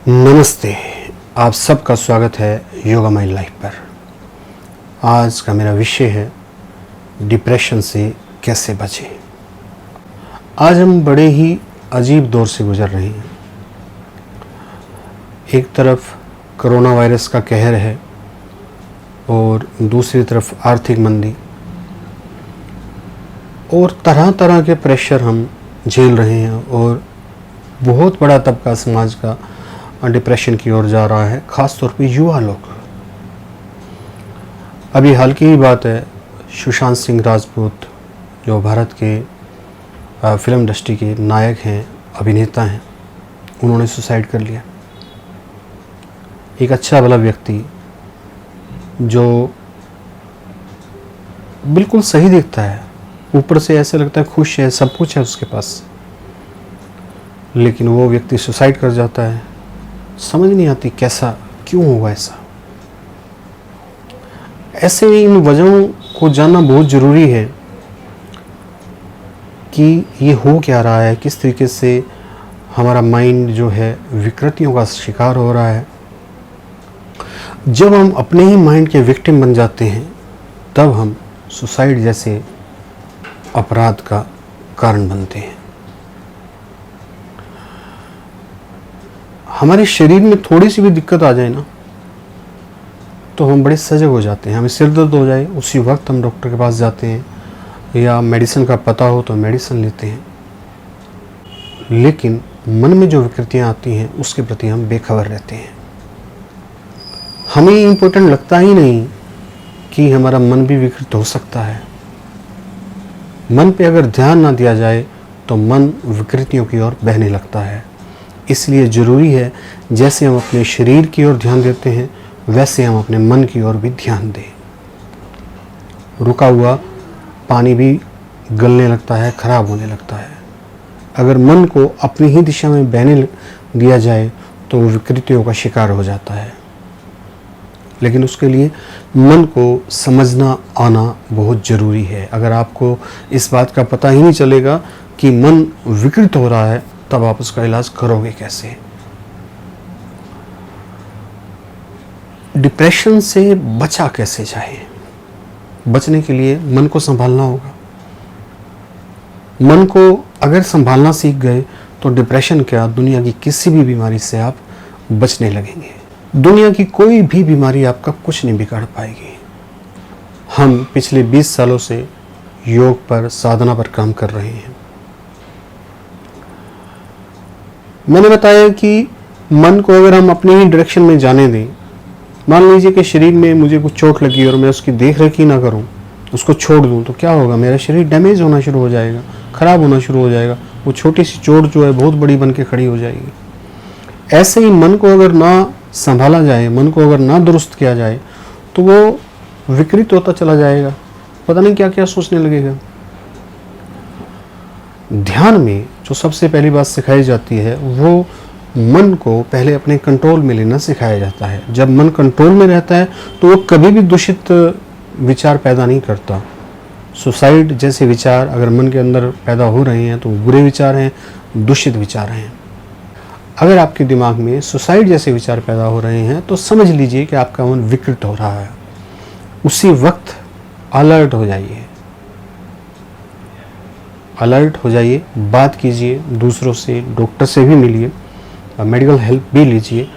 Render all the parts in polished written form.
नमस्ते, आप सबका स्वागत है योगा माई लाइफ पर। आज का मेरा विषय है डिप्रेशन से कैसे बचें। आज हम बड़े ही अजीब दौर से गुजर रहे हैं। एक तरफ कोरोना वायरस का कहर है और दूसरी तरफ आर्थिक मंदी और तरह तरह के प्रेशर हम झेल रहे हैं और बहुत बड़ा तबका समाज का डिप्रेशन की ओर जा रहा है, ख़ास तौर पे युवा लोग। अभी हाल की ही बात है, सुशांत सिंह राजपूत जो भारत के फिल्म इंडस्ट्री के नायक हैं, अभिनेता हैं, उन्होंने सुसाइड कर लिया। एक अच्छा भला व्यक्ति जो बिल्कुल सही दिखता है, ऊपर से ऐसे लगता है खुश है, सब कुछ है उसके पास, लेकिन वो व्यक्ति सुसाइड कर जाता है। समझ नहीं आती कैसा, क्यों हुआ ऐसा। ऐसे इन वजहों को जानना बहुत ज़रूरी है कि ये हो क्या रहा है, किस तरीके से हमारा माइंड जो है विकृतियों का शिकार हो रहा है। जब हम अपने ही माइंड के विक्टिम बन जाते हैं तब हम सुसाइड जैसे अपराध का कारण बनते हैं। हमारे शरीर में थोड़ी सी भी दिक्कत आ जाए ना तो हम बड़े सजग हो जाते हैं। हमें सिर दर्द हो जाए उसी वक्त हम डॉक्टर के पास जाते हैं, या मेडिसिन का पता हो तो मेडिसिन लेते हैं। लेकिन मन में जो विकृतियां आती हैं उसके प्रति हम बेखबर रहते हैं। हमें इम्पोर्टेंट लगता ही नहीं कि हमारा मन भी विकृत हो सकता है। मन पे अगर ध्यान ना दिया जाए तो मन विकृतियों की ओर बहने लगता है। इसलिए ज़रूरी है जैसे हम अपने शरीर की ओर ध्यान देते हैं वैसे हम अपने मन की ओर भी ध्यान दें। रुका हुआ पानी भी गलने लगता है, खराब होने लगता है। अगर मन को अपनी ही दिशा में बहने दिया जाए तो वो विकृतियों का शिकार हो जाता है। लेकिन उसके लिए मन को समझना आना बहुत ज़रूरी है। अगर आपको इस बात का पता ही नहीं चलेगा कि मन विकृत हो रहा है तब आप उसका इलाज करोगे कैसे। डिप्रेशन से बचा कैसे जाए, बचने के लिए मन को संभालना होगा। मन को अगर संभालना सीख गए तो डिप्रेशन क्या, दुनिया की किसी भी बीमारी से आप बचने लगेंगे। दुनिया की कोई भी बीमारी आपका कुछ नहीं बिगाड़ पाएगी। हम पिछले 20 सालों से योग पर, साधना पर काम कर रहे हैं। मैंने बताया कि मन को अगर हम अपने ही डायरेक्शन में जाने दें, मान लीजिए कि शरीर में मुझे कुछ चोट लगी और मैं उसकी देख रेख ही ना करूं, उसको छोड़ दूं, तो क्या होगा, मेरा शरीर डैमेज होना शुरू हो जाएगा, खराब होना शुरू हो जाएगा। वो छोटी सी चोट जो है बहुत बड़ी बन के खड़ी हो जाएगी। ऐसे ही मन को अगर ना संभाला जाए, मन को अगर ना दुरुस्त किया जाए तो वो विकृत होता चला जाएगा, पता नहीं क्या क्या सोचने लगेगा। ध्यान में जो सबसे पहली बात सिखाई जाती है वो मन को पहले अपने कंट्रोल में लेना सिखाया जाता है। जब मन कंट्रोल में रहता है तो वो कभी भी दूषित विचार पैदा नहीं करता। सुसाइड जैसे विचार अगर मन के अंदर पैदा हो रहे हैं तो वो बुरे विचार हैं, दूषित विचार हैं। अगर आपके दिमाग में सुसाइड जैसे विचार पैदा हो रहे हैं तो समझ लीजिए कि आपका मन विकृत हो रहा है। उसी वक्त अलर्ट हो जाइए, अलर्ट हो जाइए, बात कीजिए दूसरों से, डॉक्टर से भी मिलिए, मेडिकल हेल्प भी लीजिए।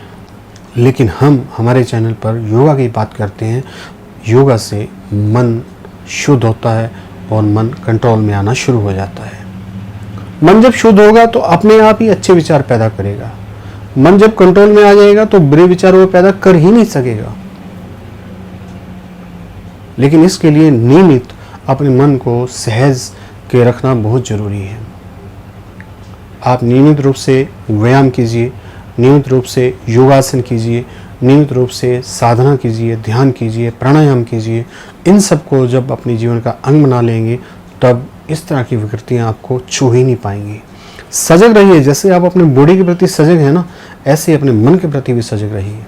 लेकिन हम हमारे चैनल पर योगा की बात करते हैं। योगा से मन शुद्ध होता है और मन कंट्रोल में आना शुरू हो जाता है। मन जब शुद्ध होगा तो अपने आप ही अच्छे विचार पैदा करेगा। मन जब कंट्रोल में आ जाएगा तो बुरे विचार वो पैदा कर ही नहीं सकेगा। लेकिन इसके लिए नियमित अपने मन को सहज के रखना बहुत ज़रूरी है। आप नियमित रूप से व्यायाम कीजिए, नियमित रूप से योगासन कीजिए, नियमित रूप से साधना कीजिए, ध्यान कीजिए, प्राणायाम कीजिए। इन सब को जब अपने जीवन का अंग बना लेंगे तब इस तरह की विकृतियां आपको छू ही नहीं पाएंगी। सजग रहिए, जैसे आप अपने बॉडी के प्रति सजग हैं ना, ऐसे अपने मन के प्रति भी सजग रहिए।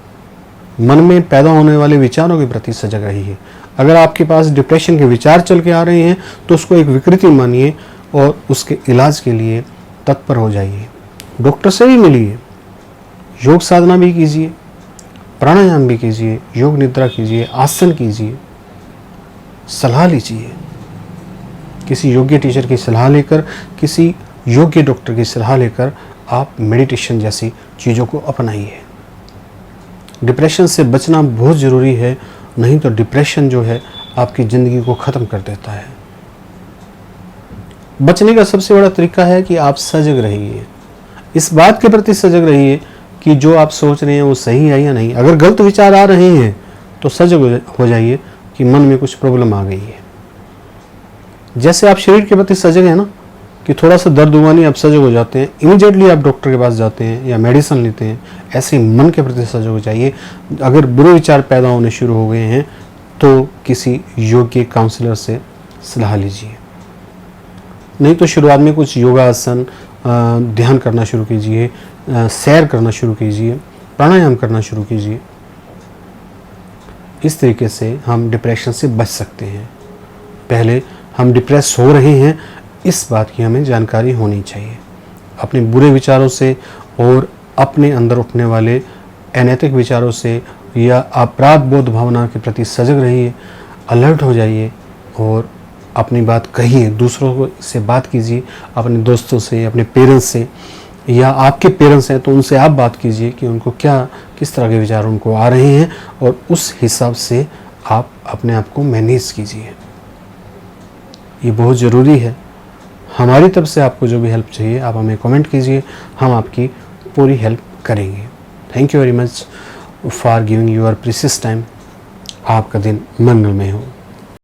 मन में पैदा होने वाले विचारों के प्रति सजग रहिए। अगर आपके पास डिप्रेशन के विचार चल के आ रहे हैं तो उसको एक विकृति मानिए और उसके इलाज के लिए तत्पर हो जाइए। डॉक्टर से भी मिलिए, योग साधना भी कीजिए, प्राणायाम भी कीजिए, योग निद्रा कीजिए, आसन कीजिए, सलाह लीजिए, किसी योग्य टीचर की सलाह लेकर, किसी योग्य डॉक्टर की सलाह लेकर आप मेडिटेशन जैसी चीज़ों को अपनाइए। डिप्रेशन से बचना बहुत ज़रूरी है, नहीं तो डिप्रेशन जो है आपकी ज़िंदगी को ख़त्म कर देता है। बचने का सबसे बड़ा तरीका है कि आप सजग रहिए, इस बात के प्रति सजग रहिए कि जो आप सोच रहे हैं वो सही है या नहीं। अगर गलत विचार आ रहे हैं तो सजग हो जाइए कि मन में कुछ प्रॉब्लम आ गई है। जैसे आप शरीर के प्रति सजग हैं ना, कि थोड़ा सा दर्द हुआ नहीं आप सजग हो जाते हैं, इमीडिएटली आप डॉक्टर के पास जाते हैं या मेडिसिन लेते हैं, ऐसे मन के प्रति सजग हो जाइए। अगर बुरे विचार पैदा होने शुरू हो गए हैं तो किसी योग्य काउंसलर से सलाह लीजिए। नहीं तो शुरुआत में कुछ योगासन, ध्यान करना शुरू कीजिए, सैर करना शुरू कीजिए, प्राणायाम करना शुरू कीजिए। इस तरीके से हम डिप्रेशन से बच सकते हैं। पहले हम डिप्रेस हो रहे हैं इस बात की हमें जानकारी होनी चाहिए। अपने बुरे विचारों से और अपने अंदर उठने वाले अनैतिक विचारों से या अपराध बोध भावना के प्रति सजग रहिए, अलर्ट हो जाइए और अपनी बात कहिए, दूसरों से बात कीजिए, अपने दोस्तों से, अपने पेरेंट्स से, या आपके पेरेंट्स हैं तो उनसे आप बात कीजिए कि उनको किस तरह के विचार उनको आ रहे हैं और उस हिसाब से आप अपने आप को मैनेज कीजिए। ये बहुत ज़रूरी है। हमारी तरफ से आपको जो भी हेल्प चाहिए आप हमें कमेंट कीजिए, हम आपकी पूरी हेल्प करेंगे। Thank you very much for giving your precious time. आपका दिन मंगलमय हो।